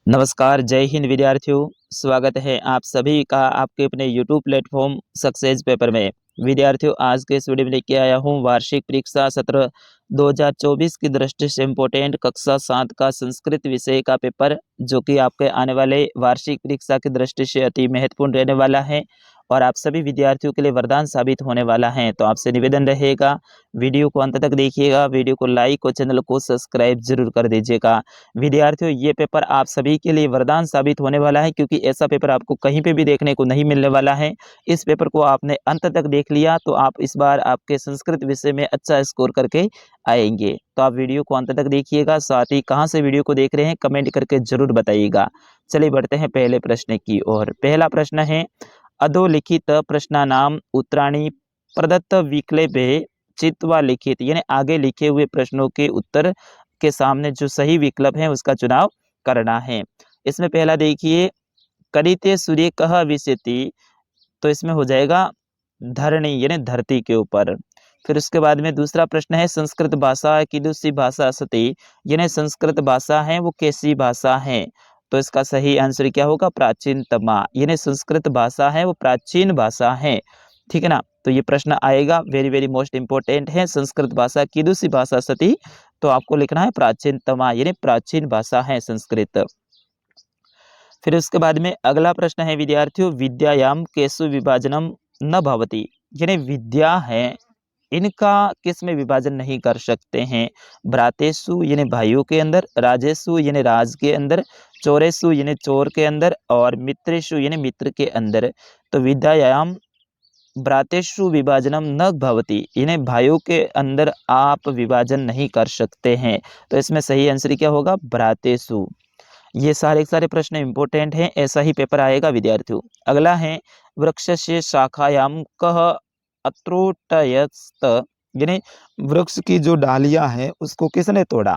नमस्कार, जय हिंद विद्यार्थियों। स्वागत है आप सभी का आपके अपने यूट्यूब प्लेटफॉर्म सक्सेस पेपर में। विद्यार्थियों, आज के इस वीडियो में लेके आया हूँ वार्षिक परीक्षा सत्र 2024 की दृष्टि से इम्पोर्टेंट कक्षा 7 का संस्कृत विषय का पेपर, जो कि आपके आने वाले वार्षिक परीक्षा की दृष्टि से अति महत्वपूर्ण रहने वाला है और आप सभी विद्यार्थियों के लिए वरदान साबित होने वाला है। तो आपसे निवेदन रहेगा, वीडियो को अंत तक देखिएगा, वीडियो को लाइक और चैनल को सब्सक्राइब जरूर कर दीजिएगा। विद्यार्थियों, ये पेपर आप सभी के लिए वरदान साबित होने वाला है, क्योंकि ऐसा पेपर आपको कहीं पे भी देखने को नहीं मिलने वाला है। इस पेपर को आपने अंत तक देख लिया तो आप इस बार आपके संस्कृत विषय में अच्छा स्कोर करके आएंगे। तो आप वीडियो को अंत तक देखिएगा, साथ ही कहाँ से वीडियो को देख रहे हैं कमेंट करके जरूर बताइएगा। चलिए बढ़ते हैं पहले प्रश्न की ओर। पहला प्रश्न है, अधोलिखित प्रश्नानाम उत्तराणि प्रदत्त विकल्पे चित्वा लिखित, यानी आगे लिखे हुए प्रश्नों के उत्तर के सामने जो सही विकल्प है उसका चुनाव करना है। इसमें पहला देखिए, करिते सूर्य कह विशति, तो इसमें हो जाएगा धरणी यानी धरती के ऊपर। फिर उसके बाद में दूसरा प्रश्न है, संस्कृत भाषा कीदृशी भाषा अस्ति, यानी संस्कृत भाषा है वो कैसी भाषा है। तो इसका सही आंसर क्या होगा, प्राचीनतमा, यानी संस्कृत भाषा है वो प्राचीन भाषा है। ठीक है ना। तो ये प्रश्न आएगा, वेरी वेरी मोस्ट इंपॉर्टेंट है, संस्कृत भाषा कीदृशी भाषा अस्ति, तो आपको लिखना है प्राचीनतमा, यानी प्राचीन भाषा है संस्कृत। फिर उसके बाद में अगला प्रश्न है विद्यार्थियों, विद्यायाम केशु विभाजनम न भवति, यानी विद्या है इनका किस में विभाजन नहीं कर सकते हैं। भ्रातेषु यानी भाइयों के अंदर, राजेषु यानी राज के अंदर, चोरेषु यानी चोर के अंदर, और मित्रेषु यानी मित्र के अंदर। तो विद्यायाम भ्रातेषु विभाजनम न भवति, यानी भाइयों के अंदर आप विभाजन नहीं कर सकते हैं। तो इसमें सही आंसर क्या होगा, भ्रातेषु। ये सारे सारे प्रश्न इंपॉर्टेंट हैं, ऐसा ही पेपर आएगा विद्यार्थियों। अगला है, वृक्षस्य शाखायाम कह अत्रोटयस्त, यानी वृक्ष की जो डालियां हैं उसको किसने तोड़ा।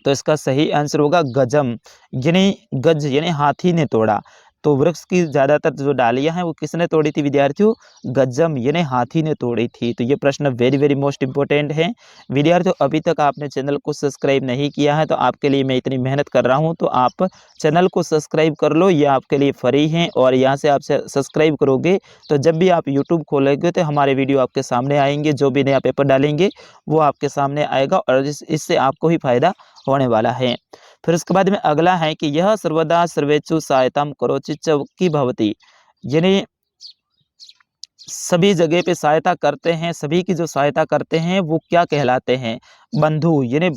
तो इसका सही आंसर होगा गजम, यानी गज यानी हाथी ने तोड़ा। तो वृक्ष की ज्यादातर जो डालियां हैं वो किसने तोड़ी थी विद्यार्थियों, गजम यानी हाथी ने तोड़ी थी। तो ये प्रश्न वेरी वेरी मोस्ट इंपॉर्टेंट है विद्यार्थियों। अभी तक आपने चैनल को सब्सक्राइब नहीं किया है तो आपके लिए मैं इतनी मेहनत कर रहा हूं, तो आप चैनल को सब्सक्राइब कर लो, ये आपके लिए फ्री है। और यहाँ से आप सब्सक्राइब करोगे तो जब भी आप यूट्यूब खोलोगे तो हमारे वीडियो आपके सामने आएंगे, जो भी नया पेपर डालेंगे वो आपके सामने आएगा और इससे आपको ही फायदा होने वाला है। फिर उसके बाद में अगला है कि यह सर्वदा सर्वेषु सहायताम करोचिच की भवति, यानी सभी जगह पे सहायता करते हैं, सभी की जो सहायता करते हैं वो क्या कहलाते हैं, बंधु यानी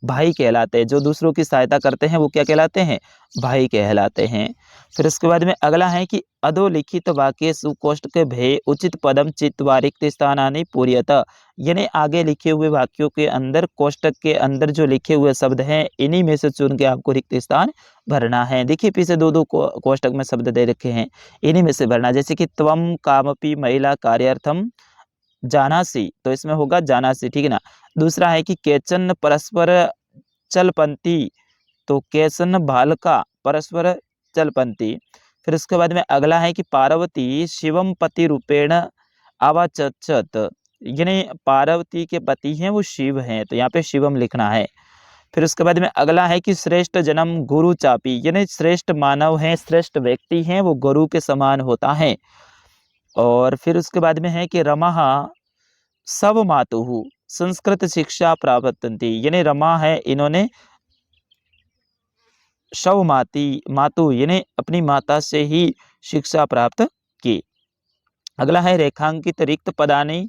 भाई कहलाते हैं। जो दूसरों की सहायता करते हैं वो क्या कहलाते हैं, भाई कहलाते हैं। फिर उसके बाद में अगला है कि अधोलिखित वाक्य सुकोष्ठ के भे उचित पदम चित्वा रिक्त स्थानानि पूर्यत, यानी आगे लिखे हुए वाक्यों के अंदर कोष्टक के अंदर जो लिखे हुए शब्द हैं इन्हीं में से चुन के आपको रिक्त स्थान भरना है। देखिए पीछे दो दो कोष्टक में शब्द दे रखे हैं, इन्हीं में से भरना। जैसे कि त्वम कामपि महिला कार्यार्थम जानासी, तो इसमें होगा जानासी, ठीक है ना। दूसरा है कि केचन परस्पर चलपंथी, तो केचन बालका परस्पर चलपंथी। फिर उसके बाद में अगला है कि पार्वती शिवम पति रूपेण अवाचचत, यानी पार्वती के पति हैं वो शिव हैं, तो यहाँ पे शिवम लिखना है। फिर उसके बाद में अगला है कि श्रेष्ठ जन्म गुरु चापी, यानी श्रेष्ठ मानव है, श्रेष्ठ व्यक्ति हैं वो गुरु के समान होता है। और फिर उसके बाद में है कि रमा सब मातु संस्कृत शिक्षा प्राप्तवती, यानी रमा है इन्होंने शव मातु यानी अपनी माता से ही शिक्षा प्राप्त की। अगला है रेखांकित रिक्त पदानी,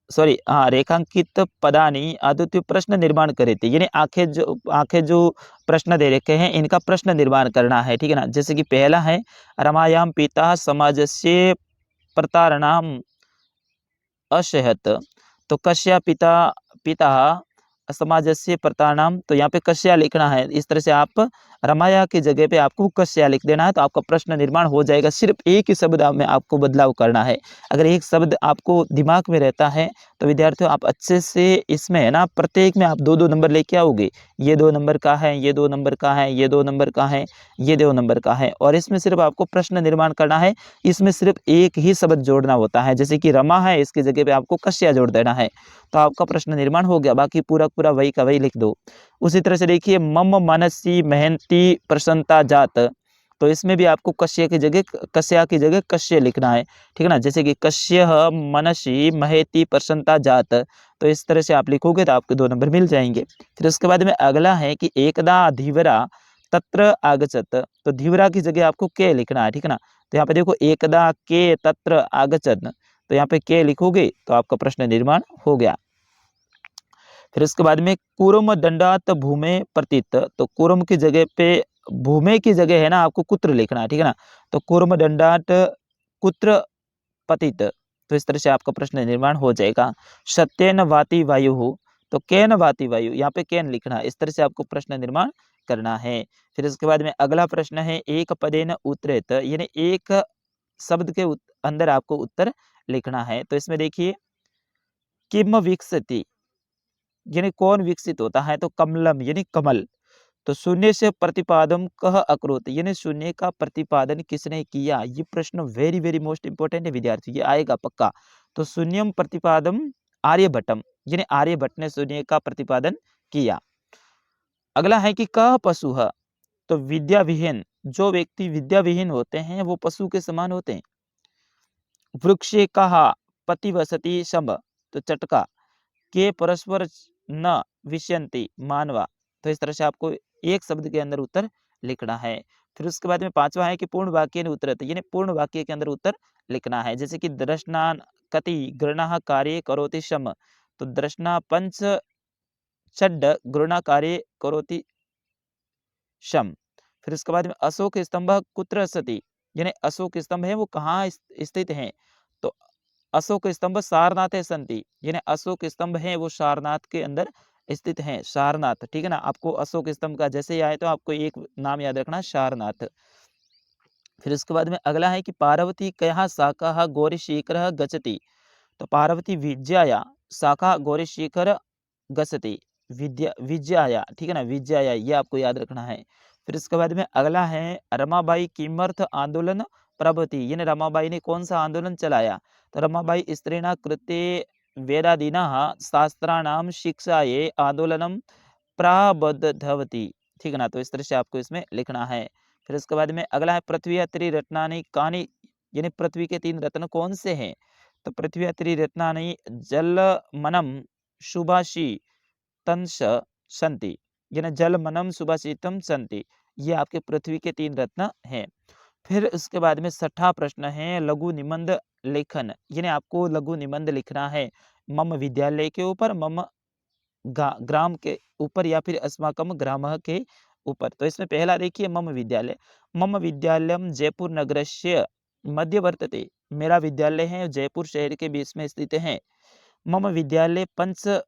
सॉरी हाँ, रेखांकित पदानी अद्वितीय प्रश्न निर्माण करे थे, यानी आंखें जो प्रश्न दे रखे हैं इनका प्रश्न निर्माण करना है, ठीक है ना। जैसे कि पहला है, रमायाम पिता समाजस्य प्रतारणाम अशहत, तो कश्या पिता पिता समाजस्य प्रतारणाम, तो यहाँ पे कश्या लिखना है। इस तरह से आप रमाया की जगह पे आपको कश्या लिख देना है, तो आपका प्रश्न निर्माण हो जाएगा। सिर्फ एक ही शब्द में आपको बदलाव करना है। अगर एक शब्द आपको दिमाग में रहता है तो विद्यार्थियों आप अच्छे से इसमें है ना, प्रत्येक में आप दो दो नंबर लेके आओगे। ये 2 नंबर का है, ये 2 नंबर का है, ये 2 नंबर का है, ये 2 नंबर का है, और इसमें सिर्फ आपको प्रश्न निर्माण करना है। इसमें सिर्फ एक ही शब्द जोड़ना होता है, जैसे कि रमा है इसकी जगह पे आपको कश्या जोड़ देना है, तो आपका प्रश्न निर्माण हो गया। बाकी पूरा पूरा वही का वही लिख दो। उसी तरह से देखिए मम मनसी मेहनती प्रसन्नता जात, तो इसमें भी आपको कश्य की जगह कस्या की जगह कश्य लिखना है, ठीक है ना। जैसे कि कश्य मनसी महेति प्रसन्नता जात, तो इस तरह से आप लिखोगे तो आपको 2 नंबर मिल जाएंगे। फिर उसके बाद में अगला है कि एकदा धीवरा तत्र आगच्छत, तो धीवरा की जगह आपको के लिखना है, ठीक है ना। तो यहाँ पे देखो एकदा के तत्र आगच्छत, तो यहाँ पे के लिखोगे तो आपका प्रश्न निर्माण हो गया। फिर उसके बाद में कूर्म दंडात भूमे प्रतीत, तो कूर्म की जगह पे भूमे की जगह है ना आपको कुत्र लिखना है, ठीक है ना। तो कूर्म दंडात कुत्र पतित, तो इस तरह से आपका प्रश्न निर्माण हो जाएगा। सत्येन वाति वायु, तो केन वाति वायु, यहाँ पे केन लिखना है, इस तरह से आपको प्रश्न निर्माण करना है। फिर इसके बाद में अगला प्रश्न है एक पदेन उत्तरेत, यानी एक शब्द के अंदर आपको उत्तर लिखना है। तो इसमें देखिए किम विकसति, यानी कौन विकसित होता है, तो कमलम यानी कमल। तो शून्य से प्रतिपादन कह अकरोत, यानी शून्य का प्रतिपादन किसने किया, ये प्रश्न वेरी वेरी मोस्ट इंपोर्टेंट है विद्यार्थी, ये आएगा पक्का। तो शून्यम प्रतिपादम आर्यभट्टम, यानी आर्यभट्ट ने शून्य का प्रतिपादन किया। अगला है कि कह पशु है, तो विद्या विहीन, जो व्यक्ति विद्या विहीन होते हैं वो पशु के समान होते हैं। वृक्षे कहा पतिवसति शंभ, तो चटका के परस्पर न विषयंति मानवा, तो इस तरह से आपको एक शब्द के अंदर उत्तर लिखना है। फिर उसके बाद में पांचवा है कि पूर्ण वाक्य उत्तरत, यानी पूर्ण वाक्य के अंदर उत्तर लिखना है। जैसे कि दृष्टान कति गृणः कार्य करोति शम, तो दृष्टा पंच षड् गृणा कार्य करोति शम। फिर उसके बाद में अशोक स्तंभ कुत्र सति, यानी अशोक स्तंभ है वो कहाँ स्थित है, तो अशोक स्तंभ सारनाथ संति, यानी अशोक स्तंभ है वो सारनाथ के अंदर स्थित है, सारनाथ, ठीक है ना। आपको अशोक स्तंभ का जैसे ही आए तो आपको एक नाम याद रखना, सारनाथ। फिर उसके बाद में अगला है कि पार्वती कया शाखा गौरी शिखर गच्छति, तो पार्वती विद्याया शाखा गौरी शिखर गच्छति, विद्या विजयाया, ठीक है ना, विजयाया, ये आपको याद रखना है। फिर इसके बाद में अगला है रमाबाई किमर्थ आंदोलन प्रभृति, यानी रमाबाई ने कौन सा आंदोलन चलाया, तो रमाबाई स्त्रीणा कृते वेदादीनाः शास्त्राणाम शिक्षाये आंदोलनम प्राबद्धवती, ठीक है ना। तो इस तरह से आपको इसमें लिखना है। फिर उसके बाद में अगला है पृथ्वी त्रिरत्नानि कानि, यानी पृथ्वी के 3 रत्न कौन से हैं, तो पृथ्वी त्रिरत्नानि जल मनम सुभाषी तंस संति, यानी जल मनम सुभाषितम संति, ये आपके पृथ्वी के 3 रत्न हैं। फिर उसके बाद में छठा प्रश्न है लघु निबंध लेखन, यानी आपको लघु निबंध लिखना है मम विद्यालय के ऊपर, मम ग्राम के ऊपर, या फिर अस्माकम ग्रामः के ऊपर। तो इसमें पहला देखिए मम विद्यालयम जयपुर नगरस्य मध्य वर्तते, मेरा विद्यालय है जयपुर शहर के बीच में स्थित है। मम विद्यालय 500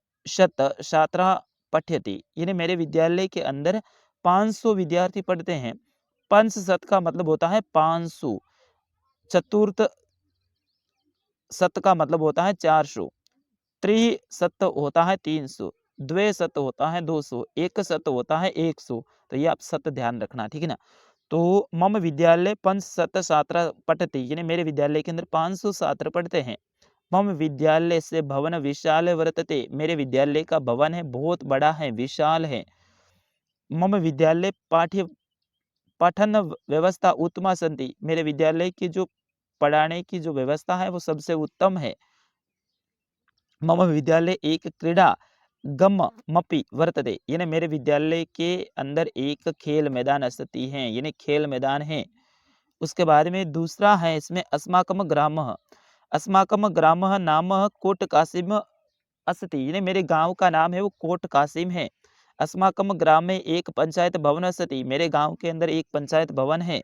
छात्रा पठ्यति, यानी मेरे विद्यालय के अंदर 500 विद्यार्थी पढ़ते हैं। 500 का मतलब होता है 500, चतुर्थ सत का मतलब होता है 400, त्रिशत होता है 300, द्विशत होता है 200, एक शत होता है 100, तो ये आप सत ध्यान रखना, ठीक है ना। तो मम विद्यालय 500 छात्रा पठति, यानी मेरे विद्यालय के अंदर 500 छात्र पढ़ते हैं। मम विद्यालय से भवन विशाल वर्तते, मेरे विद्यालय का भवन है बहुत बड़ा है, विशाल है। मम विद्यालय पाठ्य पठन व्यवस्था उत्तमा संति, मेरे विद्यालय की जो पढ़ाने की जो व्यवस्था है वो सबसे उत्तम है। मम विद्यालय एक क्रीड़ा गममपि वर्तते, यानी मेरे विद्यालय के अंदर एक खेल मैदान अस्ति है, यानी खेल मैदान है। उसके बाद में दूसरा है इसमें अस्माकम ग्रामः, अस्माकम ग्रामः नाम कोट कासिम अस्ति, यानी मेरे गांव का नाम है वो कोट कासिम है। अस्माकम ग्राम में एक पंचायत भवन अस्ति, मेरे गांव के अंदर एक पंचायत भवन है।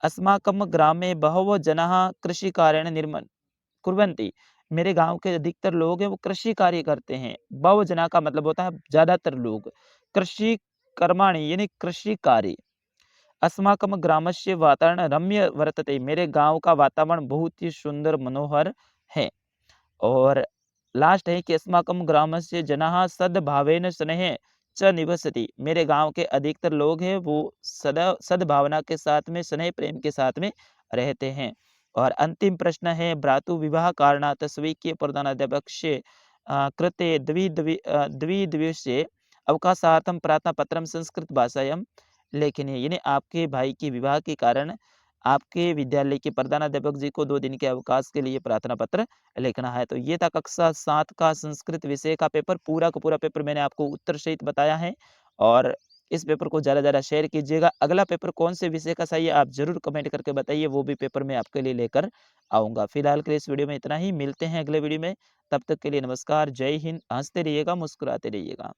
अस्माकम ग्रामे बहवो जनाः कृषि कार्याणि निर्माण कुर्वन्ति, मेरे गांव के अधिकतर लोग हैं वो कृषि कार्य करते हैं। बहु जना का मतलब होता है ज्यादातर लोग, कृषि कर्माणि यानी कृषि कार्य। अस्माकम ग्रामस्य वातावरण रम्य वर्तते, मेरे गांव का वातावरण बहुत ही सुंदर मनोहर है। और लास्ट है कि अस्माकम ग्रामस्य जनाः सद्भावेन स्नेह च निवसति, मेरे गांव के अधिकतर लोग हैं वो सदा सद्भावना के साथ में स्नेह प्रेम के साथ में रहते हैं। और अंतिम प्रश्न है भ्रातु विवाह कारणात् स्वीकीय प्रधानाध्यापक से कृते द्विदिवसीय अवकाशार्थं प्रार्थनापत्रं संस्कृतभाषायां लेखनीय, यानी आपके भाई के विवाह के कारण आपके विद्यालय के प्रधानाध्यापक जी को 2 दिन के अवकाश के लिए प्रार्थना पत्र लिखना है। तो ये था कक्षा 7 का संस्कृत विषय का पेपर। पूरा का पूरा पेपर मैंने आपको उत्तर सहित बताया है और इस पेपर को ज़्यादा से ज़्यादा शेयर कीजिएगा। अगला पेपर कौन से विषय का सही है आप ज़रूर कमेंट करके बताइए, वो भी पेपर मैं आपके लिए लेकर आऊँगा। फिलहाल के लिए इस वीडियो में इतना ही, मिलते हैं अगले वीडियो में। तब तक के लिए नमस्कार, जय हिंद, हँसते रहिएगा, मुस्कुराते रहिएगा।